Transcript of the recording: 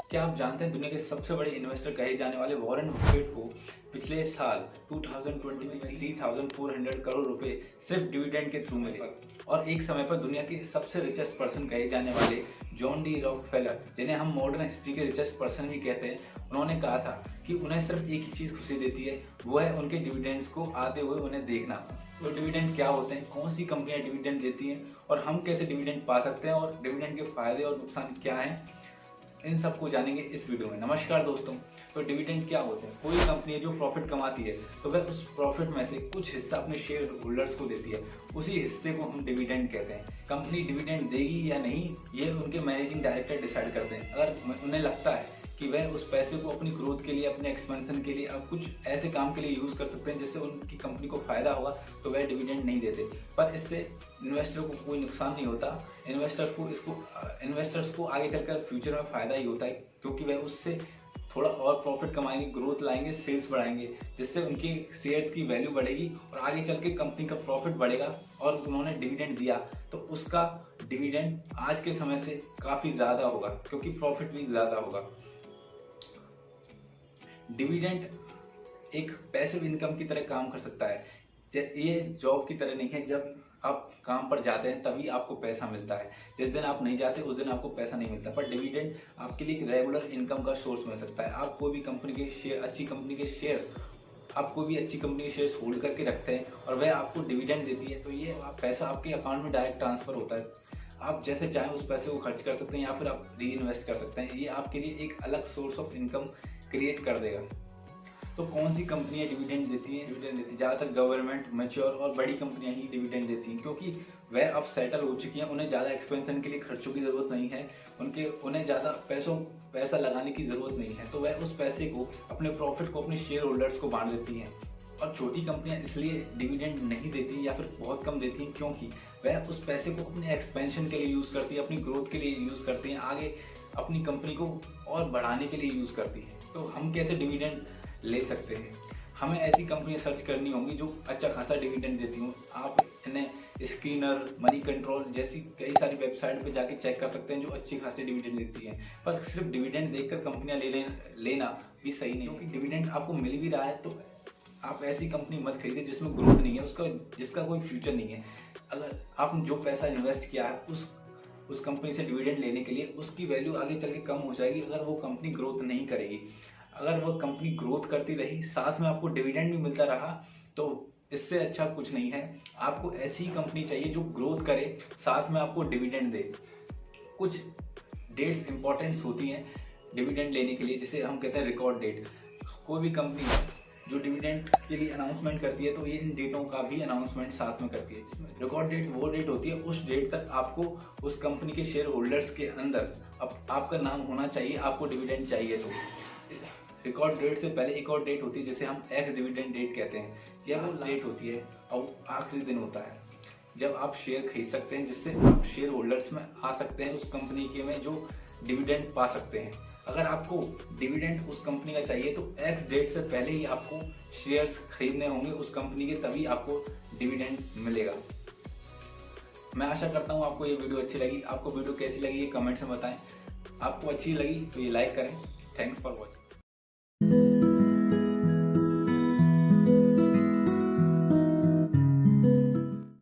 क्या आप जानते हैं दुनिया के सबसे बड़े इन्वेस्टर कहे जाने वाले वॉरेन बफेट को पिछले साल 2020 में 3,400 करोड़ रुपए सिर्फ डिविडेंड के थ्रू मिले। और एक समय पर दुनिया के सबसे रिचेस्ट पर्सन कहे जाने वाले जॉन डी रॉकफेलर, जिन्हें हम मॉडर्न हिस्ट्री के रिचेस्ट पर्सन भी कहते हैं, उन्होंने कहा था कि उन्हें सिर्फ एक ही चीज खुशी देती है, वो है उनके डिविडेंड्स को आते हुए उन्हें देखना। तो डिविडेंड क्या होते हैं, कौन सी कंपनियां डिविडेंड देती हैं और हम कैसे डिविडेंड पा सकते हैं और डिविडेंड के फायदे और नुकसान क्या हैं, इन सब को जानेंगे इस वीडियो में। नमस्कार दोस्तों। तो डिविडेंड क्या होते हैं? कोई कंपनी है जो प्रॉफिट कमाती है तो वह उस प्रॉफिट में से कुछ हिस्सा अपने शेयर होल्डर्स को देती है, उसी हिस्से को हम डिविडेंड कहते हैं। कंपनी डिविडेंड देगी या नहीं, ये उनके मैनेजिंग डायरेक्टर डिसाइड करते हैं। अगर उन्हें लगता है कि वह उस पैसे को अपनी ग्रोथ के लिए, अपने एक्सपेंशन के लिए, अब कुछ ऐसे काम के लिए यूज कर सकते हैं जिससे उनकी कंपनी को फायदा होगा, तो वह डिविडेंड नहीं देते। पर इससे इन्वेस्टर को कोई नुकसान नहीं होता। इन्वेस्टर्स को आगे चलकर फ्यूचर में फायदा ही होता है, क्योंकि वह उससे थोड़ा और प्रॉफिट कमाएंगे, ग्रोथ लाएंगे, सेल्स बढ़ाएंगे, जिससे उनके शेयर्स की वैल्यू बढ़ेगी और आगे चल के कंपनी का प्रॉफिट बढ़ेगा। और उन्होंने डिविडेंड दिया तो उसका डिविडेंड आज के समय से काफी ज्यादा होगा, क्योंकि प्रॉफिट भी ज्यादा होगा। डिविडेंड एक पैसिव इनकम की तरह काम कर सकता है। ये जॉब की तरह नहीं है, जब आप काम पर जाते हैं तभी आपको पैसा मिलता है, जिस दिन आप नहीं जाते उस दिन आपको पैसा नहीं मिलता। पर डिविडेंड आपके लिए एक रेगुलर इनकम का सोर्स मिल सकता है। आप कोई भी कंपनी के शेयर, अच्छी कंपनी के शेयर्स, आप कोई भी अच्छी कंपनी के शेयर्स होल्ड करके रखते हैं और वह आपको डिविडेंड देती है, तो ये पैसा आपके अकाउंट में डायरेक्ट ट्रांसफर होता है। आप जैसे चाहें उस पैसे को खर्च कर सकते हैं या फिर आप री इन्वेस्ट कर सकते हैं। ये आपके लिए एक अलग सोर्स ऑफ इनकम क्रिएट कर देगा। तो कौन सी कंपनियां डिविडेंड देती हैं? ज़्यादातर गवर्नमेंट, मैच्योर और बड़ी कंपनियां ही डिविडेंड देती हैं, क्योंकि वह अब सेटल हो चुकी हैं। उन्हें ज़्यादा एक्सपेंशन के लिए खर्चों की ज़रूरत नहीं है, उन्हें ज़्यादा पैसा लगाने की ज़रूरत नहीं है, तो वह उस पैसे को, अपने प्रॉफिट को अपने शेयर होल्डर्स को बांट देती हैं। और छोटी कंपनियां इसलिए डिविडेंड नहीं देती या फिर बहुत कम देती हैं, क्योंकि वह उस पैसे को अपने एक्सपेंशन के लिए यूज़ करती है, अपनी ग्रोथ के लिए यूज़ करती हैं, आगे अपनी कंपनी को और बढ़ाने के लिए यूज़ करती हैं। तो हम कैसे डिविडेंड ले सकते हैं? हमें ऐसी कंपनी सर्च करनी होंगी जो अच्छा खासा डिविडेंड देती हूँ। आप इन्हें स्क्रीनर, मनी कंट्रोल जैसी कई सारी वेबसाइट पे जाके चेक कर सकते हैं जो अच्छी खासी डिविडेंड देती हैं। पर सिर्फ डिविडेंड देखकर कंपनियां लेना भी सही नहीं, क्योंकि डिविडेंड आपको मिल भी रहा है तो आप ऐसी कंपनी मत खरीदे जिसमें ग्रोथ नहीं है, जिसका कोई फ्यूचर नहीं है। अगर आप जो पैसा इन्वेस्ट किया है उस कंपनी से डिविडेंड लेने के लिए, उसकी वैल्यू आगे चल के कम हो जाएगी अगर वो कंपनी ग्रोथ नहीं करेगी। अगर वो कंपनी ग्रोथ करती रही, साथ में आपको डिविडेंड भी मिलता रहा, तो इससे अच्छा कुछ नहीं है। आपको ऐसी कंपनी चाहिए जो ग्रोथ करे, साथ में आपको डिविडेंड दे। कुछ डेट्स इंपॉर्टेंट होती हैं डिविडेंड लेने के लिए, जिसे हम कहते हैं रिकॉर्ड डेट। कोई भी कंपनी जो डिविडेंड के लिए अनाउंसमेंट करती है तो ये इन डेटों का भी अनाउंसमेंट साथ में करती है, जिसमें रिकॉर्ड डेट वो डेट होती है, उस डेट तक आपको उस कंपनी के शेयर होल्डर्स के अंदर आपका नाम होना चाहिए, आपको डिविडेंड चाहिए। तो रिकॉर्ड डेट से पहले एक और डेट होती है जिसे हम एक्स डिविडेंड डेट कहते हैं। यह वो डेट होती है और आखिरी दिन होता है जब आप शेयर खरीद सकते हैं, जिससे आप शेयर होल्डर्स में आ सकते हैं, उस कंपनी के में जो डिविडेंड पा सकते हैं। अगर आपको डिविडेंड उस कंपनी का चाहिए तो एक्स डेट से पहले ही आपको शेयर्स खरीदने होंगे उस कंपनी के, तभी आपको डिविडेंड मिलेगा। मैं आशा करता हूँ आपको ये वीडियो अच्छी लगी। आपको वीडियो कैसी लगी ये कमेंट्स में बताएं। आपको अच्छी लगी तो ये लाइक करें। Thanks for watching.